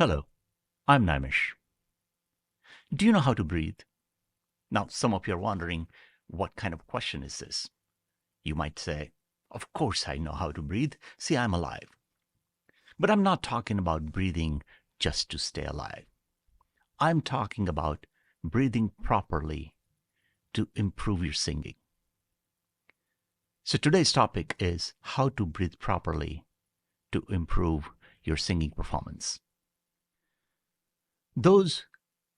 Hello, I'm Naimish. Do you know how to breathe? Now, some of you are wondering, what kind of question is this? You might say, of course I know how to breathe. See, I'm alive. But I'm not talking about breathing just to stay alive. I'm talking about breathing properly to improve your singing. So today's topic is how to breathe properly to improve your singing performance. Those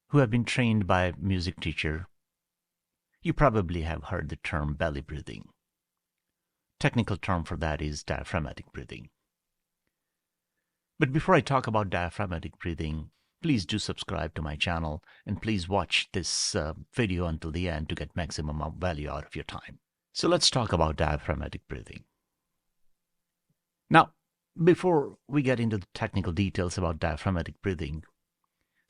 who have been trained by a music teacher, you probably have heard the term belly breathing. Technical term for that is diaphragmatic breathing. But before I talk about diaphragmatic breathing, please do subscribe to my channel and please watch this video until the end to get maximum value out of your time. So let's talk about diaphragmatic breathing. Now, before we get into the technical details about diaphragmatic breathing,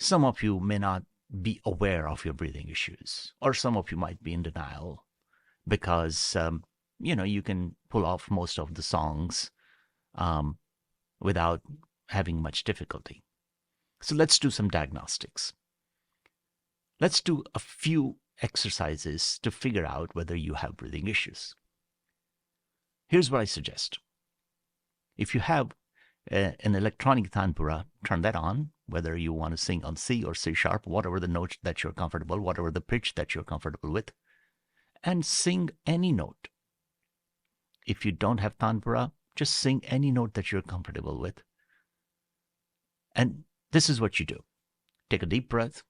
some of you may not be aware of your breathing issues, or some of you might be in denial because, you can pull off most of the songs without having much difficulty. So let's do some diagnostics. Let's do a few exercises to figure out whether you have breathing issues. Here's what I suggest. If you have an electronic tanpura, turn that on, whether you want to sing on C or C sharp, whatever the note that you're comfortable, whatever the pitch that you're comfortable with, and sing any note. If you don't have tanpura, just sing any note that you're comfortable with. And this is what you do. Take a deep breath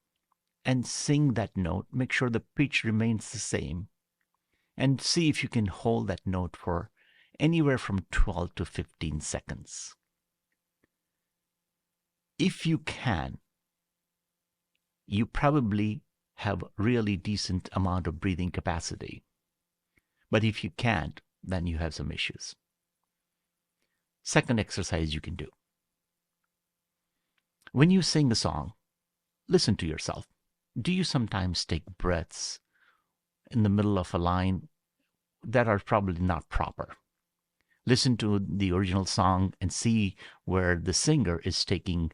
and sing that note. Make sure the pitch remains the same. And see if you can hold that note for anywhere from 12 to 15 seconds. If you can, you probably have really decent amount of breathing capacity. But if you can't, then you have some issues. Second exercise you can do. When you sing a song, listen to yourself. Do you sometimes take breaths in the middle of a line that are probably not proper? Listen to the original song and see where the singer is taking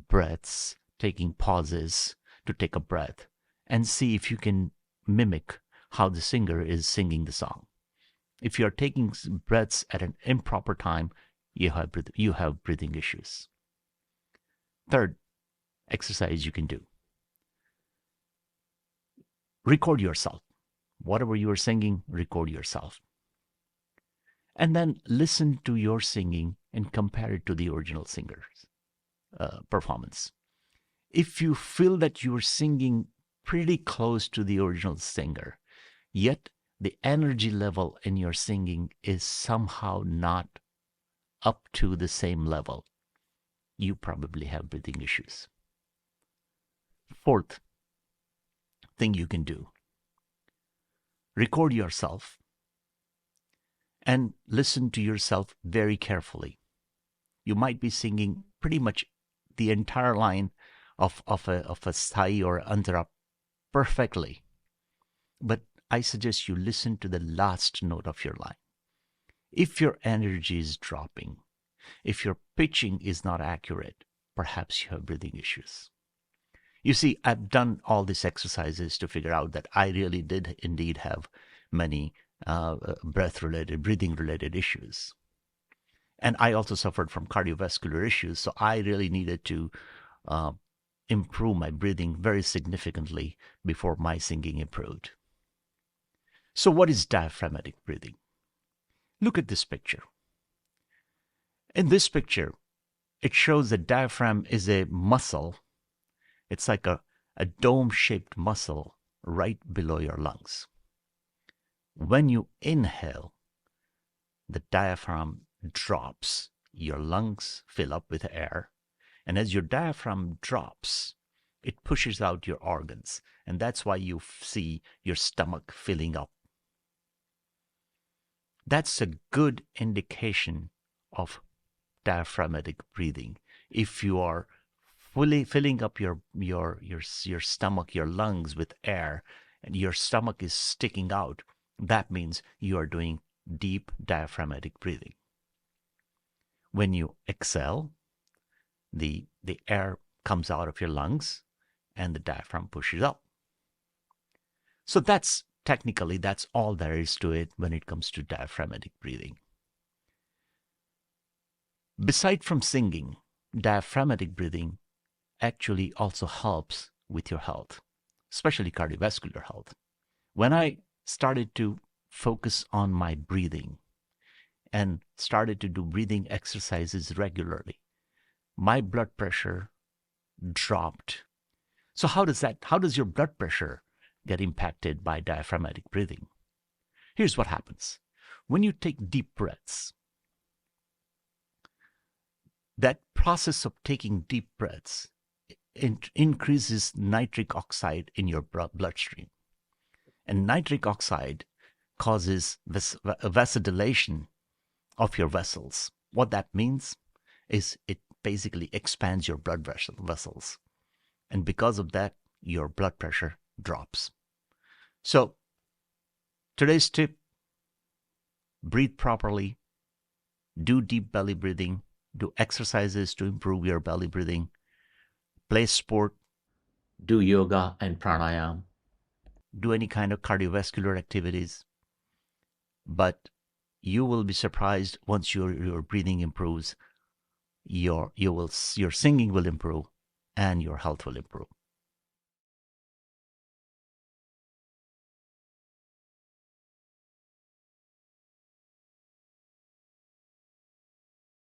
breaths, taking pauses to take a breath, and see if you can mimic how the singer is singing the song. If you're taking breaths at an improper time, you have breathing issues. Third exercise you can do. Record yourself. Whatever you are singing, record yourself. And then listen to your singing and compare it to the original singer's performance. If you feel that you're singing pretty close to the original singer, yet the energy level in your singing is somehow not up to the same level, you probably have breathing issues. Fourth thing you can do. Record yourself and listen to yourself very carefully. You might be singing pretty much the entire line of a sai or antara perfectly, but I suggest you listen to the last note of your line. If your energy is dropping, if your pitching is not accurate, perhaps you have breathing issues. You see, I've done all these exercises to figure out that I really did indeed have many breathing-related issues. And I also suffered from cardiovascular issues, so I really needed to improve my breathing very significantly before my singing improved. So what is diaphragmatic breathing? Look at this picture. In this picture, it shows the diaphragm is a muscle. It's like a dome-shaped muscle right below your lungs. When you inhale, the diaphragm drops. Your lungs fill up with air. And as your diaphragm drops, it pushes out your organs. And that's why you see your stomach filling up. That's a good indication of diaphragmatic breathing. If you are fully filling up your stomach, your lungs with air, and your stomach is sticking out, that means you are doing deep diaphragmatic breathing. When you exhale, the air comes out of your lungs and the diaphragm pushes up. So that's all there is to it when it comes to diaphragmatic breathing. Beside from singing, diaphragmatic breathing actually also helps with your health, especially cardiovascular health. When I started to focus on my breathing and started to do breathing exercises regularly, my blood pressure dropped. So how does your blood pressure get impacted by diaphragmatic breathing? Here's what happens. When you take deep breaths, that process of taking deep breaths increases nitric oxide in your bloodstream. And nitric oxide causes a vasodilation of your vessels. What that means is it basically expands your blood vessels. And because of that, your blood pressure drops. So today's tip, breathe properly, do deep belly breathing, do exercises to improve your belly breathing, play sport, do yoga and pranayama, do any kind of cardiovascular activities. But you will be surprised once your breathing improves, your singing will improve and your health will improve.